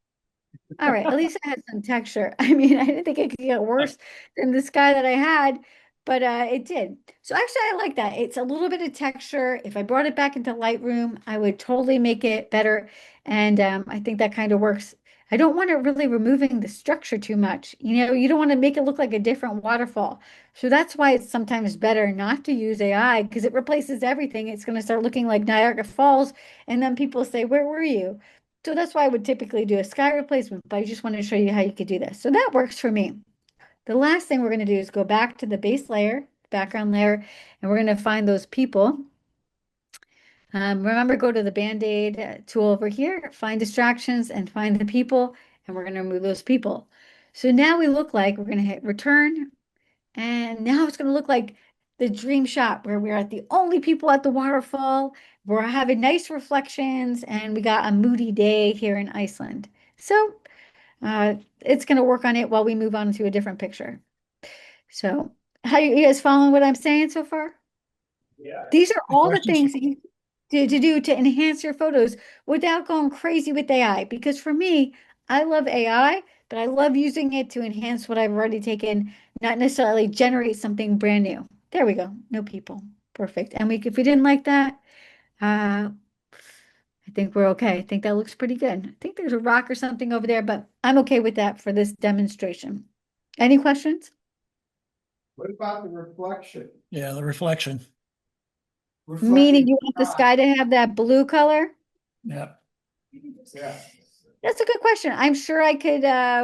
All right, at least I had some texture. I mean, I didn't think it could get worse than the sky that I had, but it did. So actually, I like that. It's a little bit of texture. If I brought it back into Lightroom, I would totally make it better. And I think that kind of works. I don't want it really removing the structure too much. You don't want to make it look like a different waterfall. So that's why it's sometimes better not to use AI because it replaces everything. It's going to start looking like Niagara Falls. And then people say, where were you? So that's why I would typically do a sky replacement, but I just wanted to show you how you could do this. So that works for me. The last thing we're going to do is go back to the base layer, background layer, and we're going to find those people. Remember, go to the Band-Aid tool over here, find distractions and find the people, and we're going to remove those people. So now we look like we're going to hit return, and now it's going to look like the dream shot where we're at the only people at the waterfall. We're having nice reflections and we got a moody day here in Iceland. So it's going to work on it while we move on to a different picture. So how you guys following what I'm saying so far? Yeah. These are all the questions? things that you to do to enhance your photos without going crazy with AI. Because for me, I love AI, but I love using it to enhance what I've already taken, not necessarily generate something brand new. There we go. No people. Perfect. And if we didn't like that, I think we're okay. I think that looks pretty good. I think there's a rock or something over there, but I'm okay with that for this demonstration. Any questions? What about the reflection? Yeah, the reflection. Meaning you want the sky to have that blue color? Yeah. Yeah. That's a good question. I'm sure I could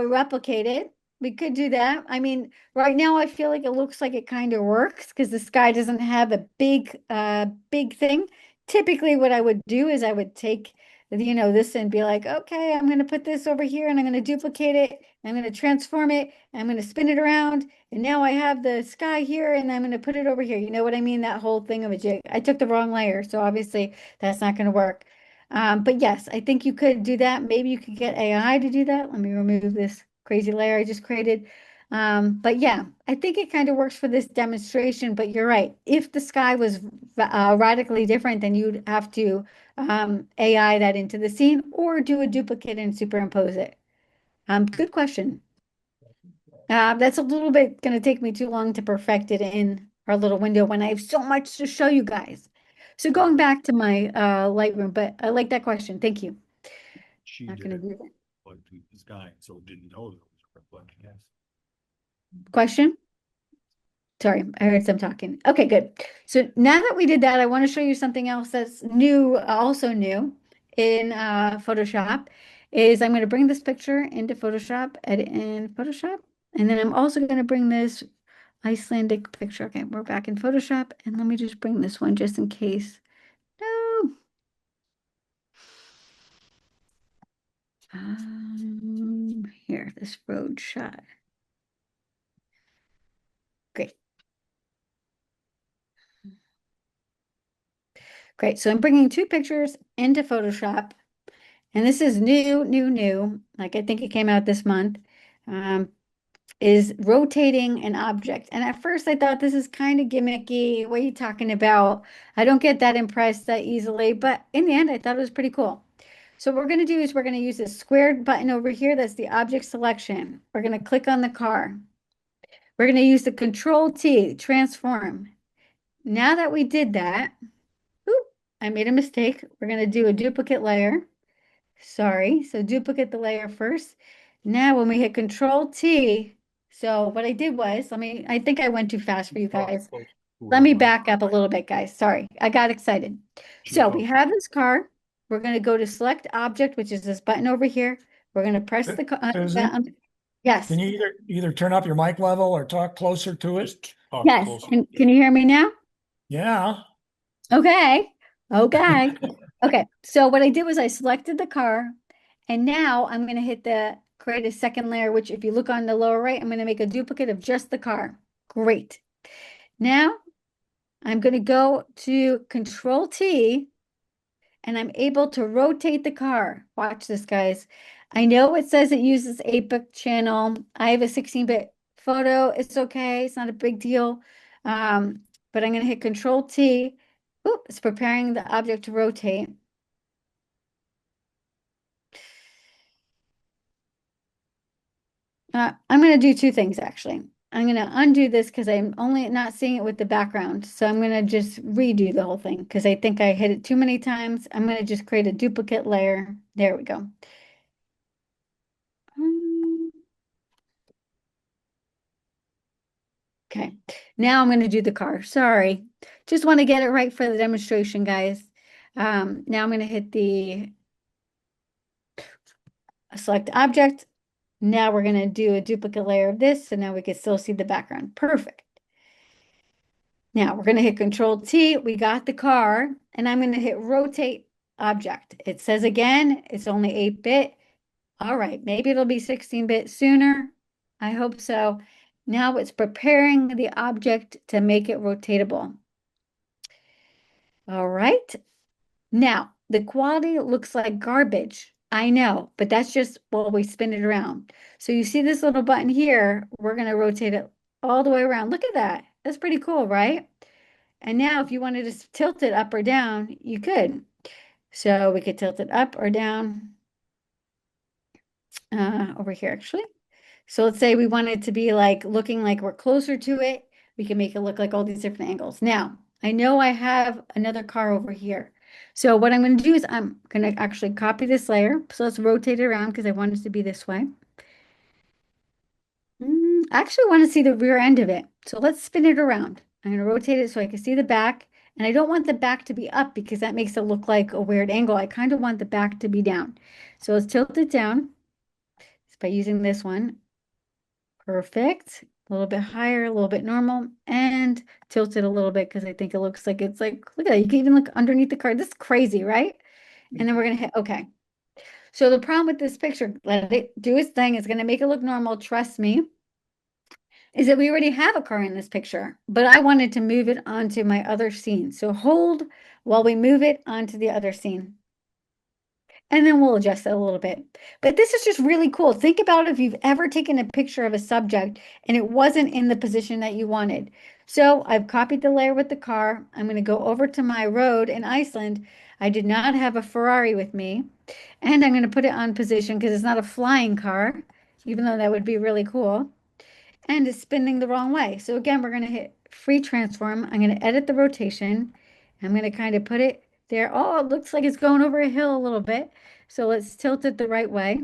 replicate it. We could do that. I mean, right now I feel like it looks like it kind of works because the sky doesn't have a big thing. Typically what I would do is I would take, this and be like, okay, I'm going to put this over here and I'm going to duplicate it. I'm going to transform it. I'm going to spin it around. And now I have the sky here and I'm going to put it over here. You know what I mean? That whole thing of a jig. I took the wrong layer. So obviously that's not going to work. But yes, I think you could do that. Maybe you could get AI to do that. Let me remove this crazy layer I just created. But yeah, I think it kind of works for this demonstration, but you're right. If the sky was radically different, then you'd have to AI that into the scene or do a duplicate and superimpose it. Good question. That's a little bit going to take me too long to perfect it in our little window when I have so much to show you guys. So going back to my Lightroom, but I like that question. Thank you. She Not did going to it do that. like to the sky, so didn't know that it was reflecting. Yes. Question? Sorry, I heard some talking. Okay, good. So now that we did that, I want to show you something else that's new, also new in Photoshop, is I'm going to bring this picture into Photoshop, edit in Photoshop, and then I'm also going to bring this Icelandic picture. Okay, we're back in Photoshop, and let me just bring this one just in case. No. Here, this road shot. Great. Great. So I'm bringing two pictures into Photoshop, and this is new. Like I think it came out this month. Is rotating an object. And at first I thought this is kind of gimmicky. What are you talking about? I don't get that impressed that easily, but in the end, I thought it was pretty cool. So what we're going to do is we're going to use this squared button over here. That's the object selection. We're going to click on the car. We're going to use the Control T, transform. Now that we did that, oop, I made a mistake. We're going to do a duplicate layer. Sorry. So duplicate the layer first. Now when we hit Control T, so what I did was, I think I went too fast for you guys. Let me back up a little bit, guys. Sorry, I got excited. So we have this car. We're going to go to select object, which is this button over here. We're going to press the Susan? button. Yes. Can you either turn up your mic level or talk closer to it? Yes. Can you hear me now? Yeah. Okay. Okay. Okay. So what I did was I selected the car, and now I'm going to hit the create a second layer, which if you look on the lower right, I'm going to make a duplicate of just the car. Great. Now I'm going to go to Control T, and I'm able to rotate the car. Watch this, guys. I know it says it uses 8-bit channel. I have a 16-bit photo. It's okay. It's not a big deal. But I'm going to hit Control T. Oop, it's preparing the object to rotate. I'm going to do two things, actually. I'm going to undo this because I'm only not seeing it with the background. So I'm going to just redo the whole thing because I think I hit it too many times. I'm going to just create a duplicate layer. There we go. Okay, now I'm going to do the car. Sorry, just want to get it right for the demonstration, guys. Now I'm going to hit the select object. Now we're going to do a duplicate layer of this, so now we can still see the background. Perfect. Now we're going to hit Control T. We got the car, and I'm going to hit rotate object. It says again, it's only 8-bit. All right, maybe it'll be 16-bit sooner. I hope so. Now it's preparing the object to make it rotatable. All right. Now, the quality looks like garbage. I know, but that's just while we spin it around. So you see this little button here, we're going to rotate it all the way around. Look at that. That's pretty cool, right? And now if you wanted to tilt it up or down, you could. So we could tilt it up or down over here, actually. So let's say we want it to be like looking like we're closer to it. We can make it look like all these different angles. Now, I know I have another car over here. So what I'm going to do is I'm going to actually copy this layer. So let's rotate it around because I want it to be this way. I actually want to see the rear end of it. So let's spin it around. I'm going to rotate it so I can see the back. And I don't want the back to be up because that makes it look like a weird angle. I kind of want the back to be down. So let's tilt it down by using this one. Perfect. A little bit higher, a little bit normal, and tilt it a little bit because I think it looks like it's like, look at that. You can even look underneath the card. This is crazy, right? And then we're going to hit OK. So the problem with this picture, let it do its thing. It's going to make it look normal. Trust me. Is that we already have a car in this picture, but I wanted to move it onto my other scene. So hold while we move it onto the other scene. and then we'll adjust it a little bit. But this is just really cool. Think about if you've ever taken a picture of a subject and it wasn't in the position that you wanted. So I've copied the layer with the car. I'm going to go over to my road in Iceland. I did not have a Ferrari with me, and I'm going to put it on position because it's not a flying car, even though that would be really cool. And it's spinning the wrong way. So again, we're going to hit free transform. I'm going to edit the rotation. I'm going to kind of put it there. Oh, it looks like it's going over a hill a little bit. So let's tilt it the right way.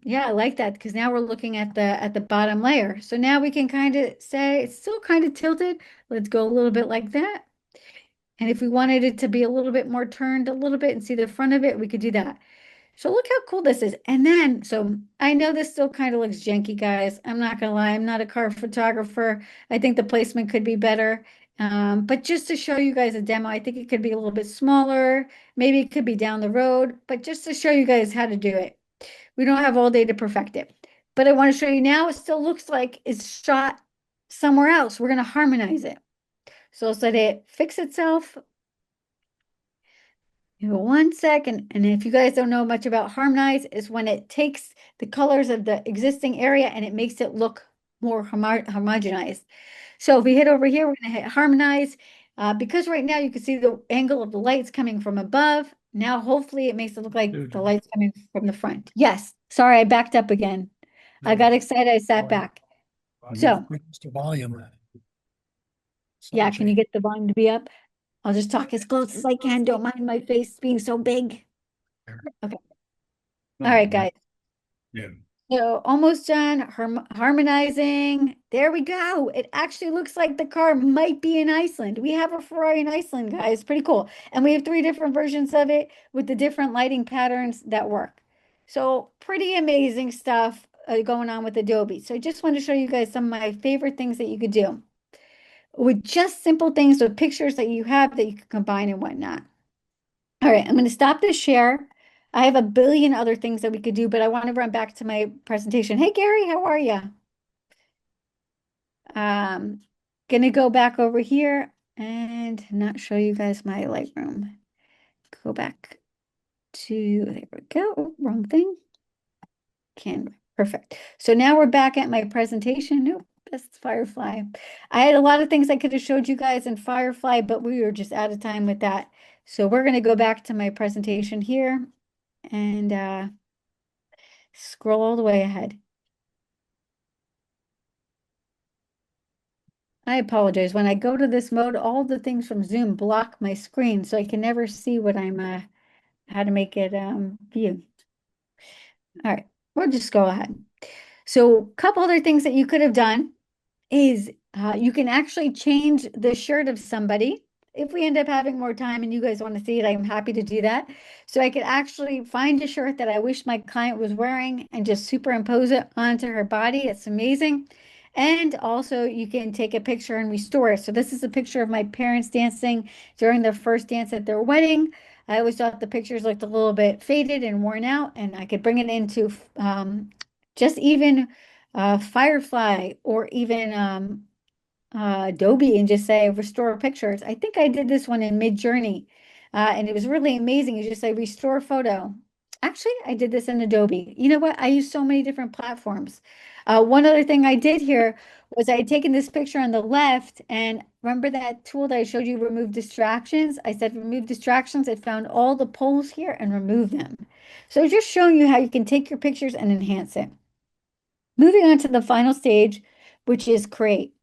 Yeah, I like that because now we're looking at the bottom layer. So now we can kind of say it's still kind of tilted. Let's go a little bit like that. And if we wanted it to be a little bit more turned a little bit and see the front of it, we could do that. So look how cool this is. And then, so I know this still kind of looks janky, guys. I'm not gonna lie, I'm not a car photographer. I think the placement could be better. But just to show you guys a demo, I think it could be a little bit smaller. Maybe it could be down the road, but just to show you guys how to do it. We don't have all day to perfect it. But I want to show you now, it still looks like it's shot somewhere else. We're gonna harmonize it. So let's let it fix itself. Give it 1 second, and if you guys don't know much about harmonize, is when it takes the colors of the existing area and it makes it look more homogenized. So if we hit over here, we're going to hit harmonize. Because right now you can see the angle of the lights coming from above. Now hopefully it makes it look like the lights coming from the front. Yes, sorry, I backed up again. I got excited, I sat back. So, The volume. yeah, can you get the volume to be up? I'll just talk as close as I can. Don't mind my face being so big. Okay. All right, guys. Yeah. So almost done harmonizing. There we go. It actually looks like the car might be in Iceland. We have a Ferrari in Iceland, guys. Pretty cool. And we have 3 different versions of it with the different lighting patterns that work. So pretty amazing stuff going on with Adobe. So I just want to show you guys some of my favorite things that you could do with just simple things with pictures that you have that you can combine and whatnot. All right, I'm going to stop the share. I have a billion other things that we could do, but I want to run back to my presentation. Hey, Gary, how are you? Gonna go back over here and not show you guys my Lightroom. Go back to, there we go, wrong thing. Canva, perfect. So now we're back at my presentation. Nope, that's Firefly. I had a lot of things I could have showed you guys in Firefly, but we were just out of time with that. So we're gonna go back to my presentation here and scroll all the way ahead. I apologize. When I go to this mode, all the things from Zoom block my screen, so I can never see what I'm how to make it view. All right, we'll just go ahead. So a couple other things that you could have done is you can actually change the shirt of somebody. If we end up having more time and you guys want to see it, I'm happy to do that. So I could actually find a shirt that I wish my client was wearing and just superimpose it onto her body. It's amazing. And also you can take a picture and restore it. So this is a picture of my parents dancing during their first dance at their wedding. I always thought the pictures looked a little bit faded and worn out, and I could bring it into just even Firefly or even Adobe and just say restore pictures. I think I did this one in Midjourney, and it was really amazing. You just say restore photo. Actually, I did this in Adobe. You know what? I use so many different platforms. One other thing I did here was I had taken this picture on the left, and remember that tool that I showed you, remove distractions? I said remove distractions. It found all the poles here and remove them. So just showing you how you can take your pictures and enhance it. Moving on to the final stage, which is create.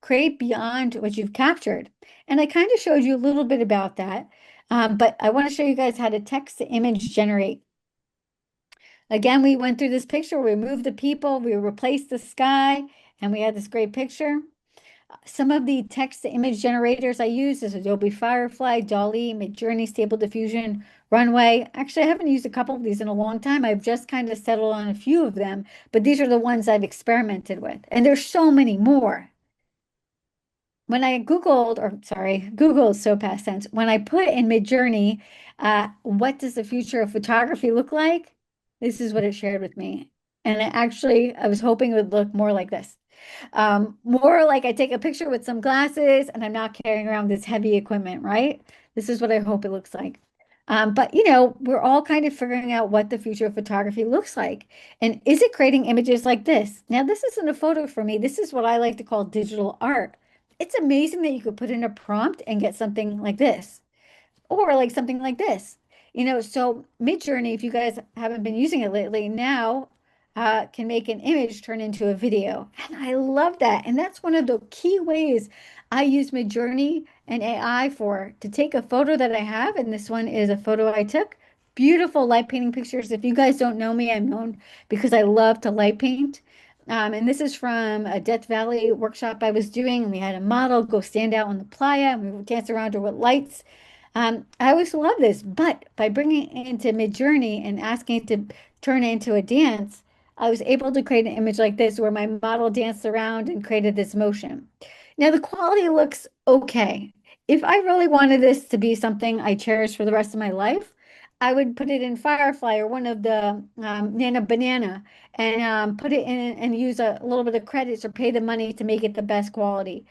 Create beyond what you've captured. And I kind of showed you a little bit about that, but I want to show you guys how to text to image generate. Again, we went through this picture, we removed the people, we replaced the sky, and we had this great picture. Some of the text to image generators I use is Adobe Firefly, DALL-E, Midjourney, Stable Diffusion, Runway. Actually, I haven't used a couple of these in a long time. I've just kind of settled on a few of them, but these are the ones I've experimented with. And there's so many more. When I Googled, or sorry, Google is so past tense. When I put in Midjourney, what does the future of photography look like? This is what it shared with me. And I was hoping it would look more like this. More like I take a picture with some glasses and I'm not carrying around this heavy equipment, right? This is what I hope it looks like. But you know, we're all kind of figuring out what the future of photography looks like. And is it creating images like this? Now, this isn't a photo for me. This is what I like to call digital art. It's amazing that you could put in a prompt and get something like this, or like something like this. You know, so Midjourney, if you guys haven't been using it lately, now can make an image turn into a video. And I love that. And that's one of the key ways I use Midjourney and AI for, to take a photo that I have. And this one is a photo I took. Beautiful light painting pictures. If you guys don't know me, I'm known because I love to light paint. And this is from a Death Valley workshop I was doing. And we had a model go stand out on the playa and we would dance around her with lights. I always love this, but by bringing it into Midjourney and asking it to turn it into a dance, I was able to create an image like this where my model danced around and created this motion. Now the quality looks okay. If I really wanted this to be something I cherish for the rest of my life, I would put it in Firefly or one of the Nana Banana and put it in and use a little bit of credits or pay the money to make it the best quality.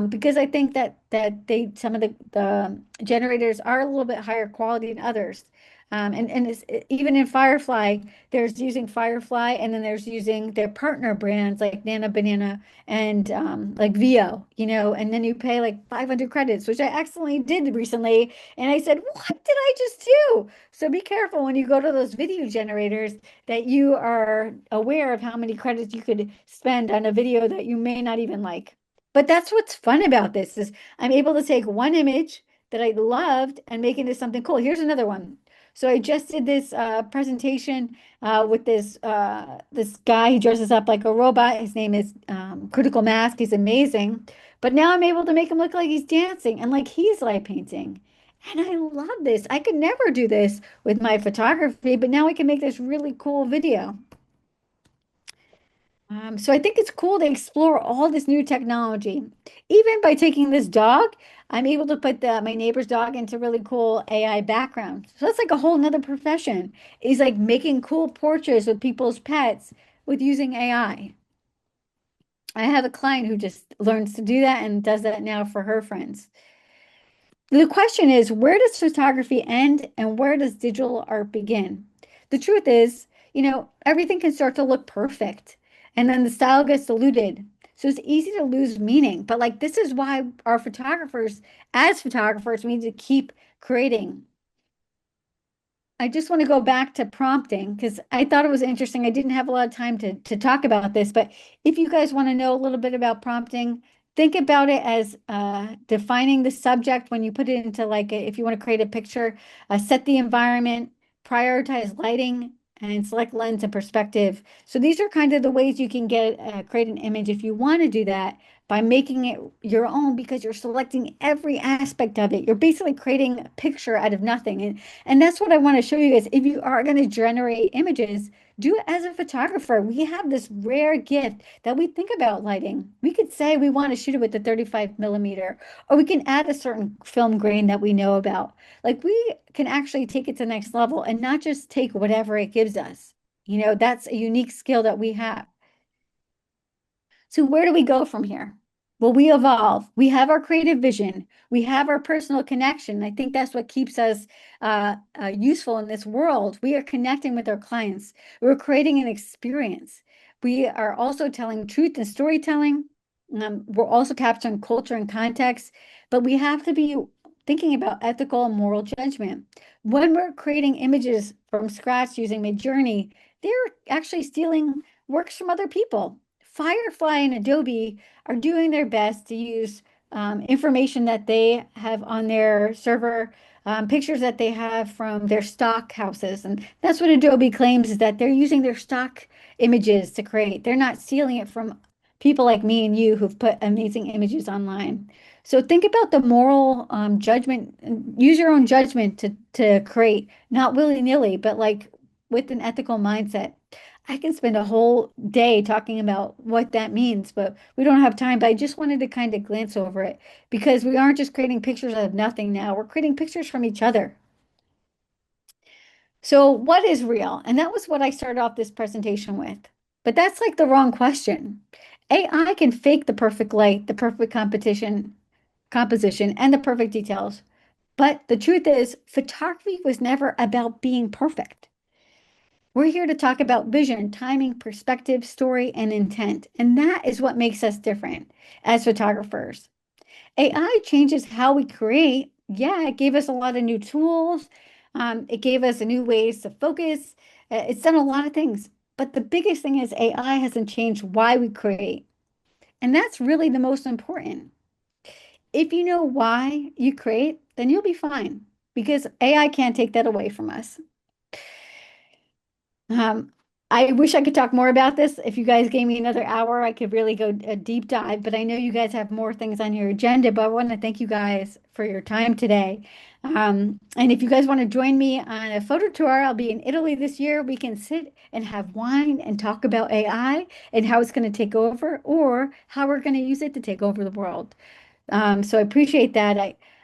Because I think that they some of the generators are a little bit higher quality than others. And it's, even in Firefly, there's using Firefly and then there's using their partner brands like Nana Banana and like Vio, you know, and then you pay like 500 credits, which I accidentally did recently. And I said, what did I just do? So be careful when you go to those video generators that you are aware of how many credits you could spend on a video that you may not even like. But that's what's fun about this is I'm able to take one image that I loved and make it into something cool. Here's another one. So I just did this presentation with this guy. He dresses up like a robot. His name is Critical Mask. He's amazing. But now I'm able to make him look like he's dancing and like he's light painting. And I love this. I could never do this with my photography, but now I can make this really cool video. So I think it's cool to explore all this new technology. Even by taking this dog, I'm able to put my neighbor's dog into really cool AI background. So that's like a whole nother profession. Is like making cool portraits with people's pets with using AI. I have a client who just learns to do that and does that now for her friends. The question is, where does photography end and where does digital art begin? The truth is, you know, everything can start to look perfect and then the style gets diluted. So it's easy to lose meaning. But like, this is why our photographers, as photographers, we need to keep creating. I just want to go back to prompting because I thought it was interesting. I didn't have a lot of time to talk about this, but if you guys want to know a little bit about prompting, think about it as defining the subject when you put it into like, if you want to create a picture, set the environment, prioritize lighting, and select lens and perspective. So these are kind of the ways you can create an image if you want to do that by making it your own because you're selecting every aspect of it. You're basically creating a picture out of nothing. And that's what I want to show you guys. If you are going to generate images, do it as a photographer. We have this rare gift that we think about lighting. We could say we want to shoot it with the 35 millimeter, or we can add a certain film grain that we know about. Like we can actually take it to the next level and not just take whatever it gives us. You know, that's a unique skill that we have. So where do we go from here? Well, we evolve. We have our creative vision. We have our personal connection. I think that's what keeps us useful in this world. We are connecting with our clients. We're creating an experience. We are also telling truth and storytelling. We're also capturing culture and context, but we have to be thinking about ethical and moral judgment. When we're creating images from scratch using Midjourney, they're actually stealing works from other people. Firefly and Adobe are doing their best to use information that they have on their server, pictures that they have from their stock houses. And that's what Adobe claims, is that they're using their stock images to create. They're not stealing it from people like me and you who've put amazing images online. So think about the moral judgment, use your own judgment to create, not willy-nilly, but like with an ethical mindset. I can spend a whole day talking about what that means, but we don't have time. But I just wanted to kind of glance over it because we aren't just creating pictures out of nothing now. We're creating pictures from each other. So what is real? And that was what I started off this presentation with. But that's like the wrong question. AI can fake the perfect light, the perfect composition, and the perfect details. But the truth is, photography was never about being perfect. We're here to talk about vision, timing, perspective, story, and intent. And that is what makes us different as photographers. AI changes how we create. Yeah, it gave us a lot of new tools. It gave us new ways to focus. It's done a lot of things. But the biggest thing is AI hasn't changed why we create. And that's really the most important. If you know why you create, then you'll be fine because AI can't take that away from us. I wish I could talk more about this. If you guys gave me another hour, I could really go a deep dive, but I know you guys have more things on your agenda, but I want to thank you guys for your time today. And if you guys want to join me on a photo tour, I'll be in Italy this year. We can sit and have wine and talk about AI and how it's going to take over or how we're going to use it to take over the world. So I appreciate that.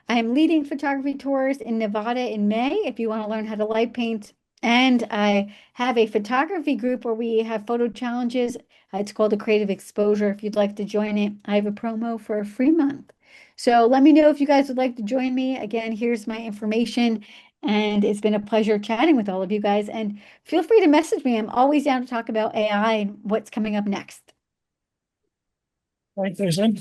I am leading photography tours in Nevada in May if you want to learn how to light paint. And I have a photography group where we have photo challenges. It's called a Creative Exposure. If you'd like to join it, I have a promo for a free month. So let me know if you guys would like to join me. Again, here's my information. And it's been a pleasure chatting with all of you guys. And feel free to message me. I'm always down to talk about AI and what's coming up next. Right, Susan?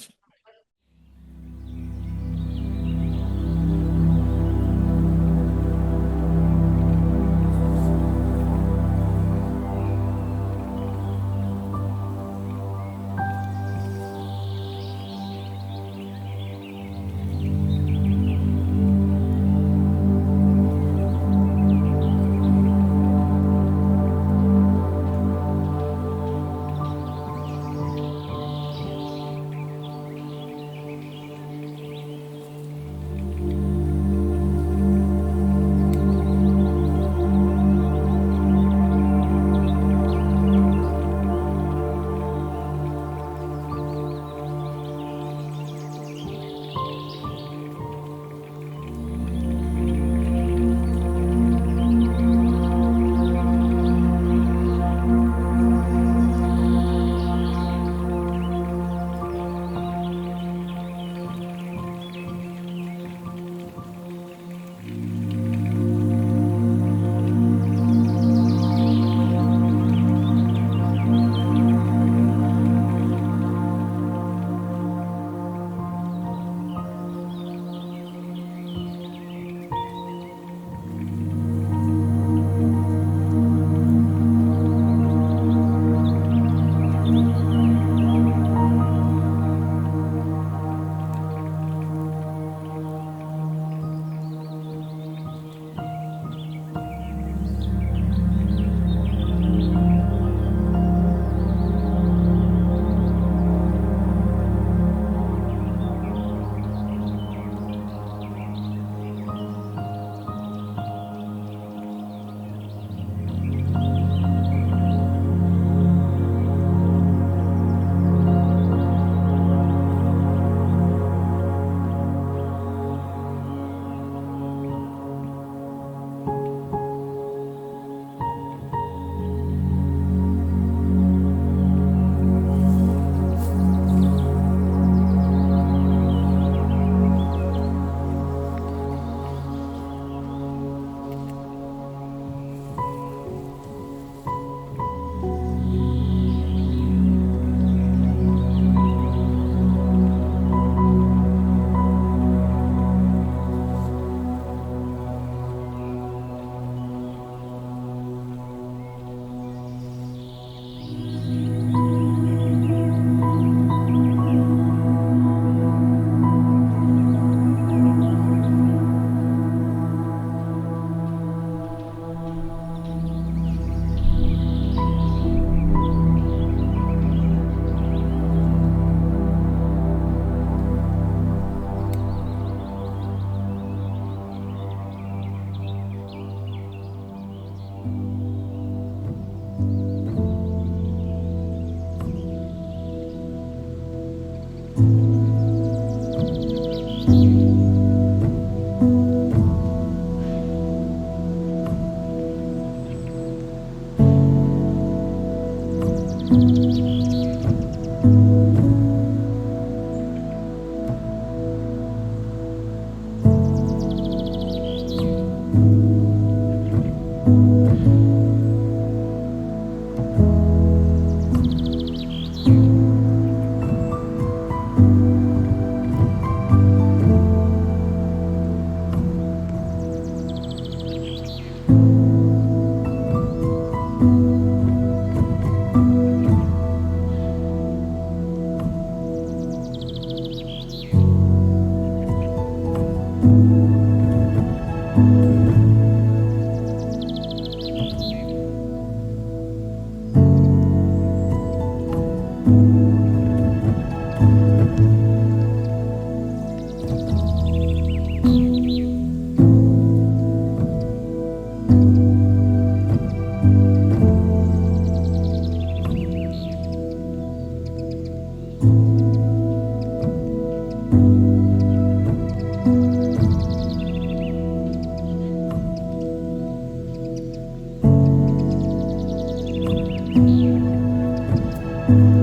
Bye.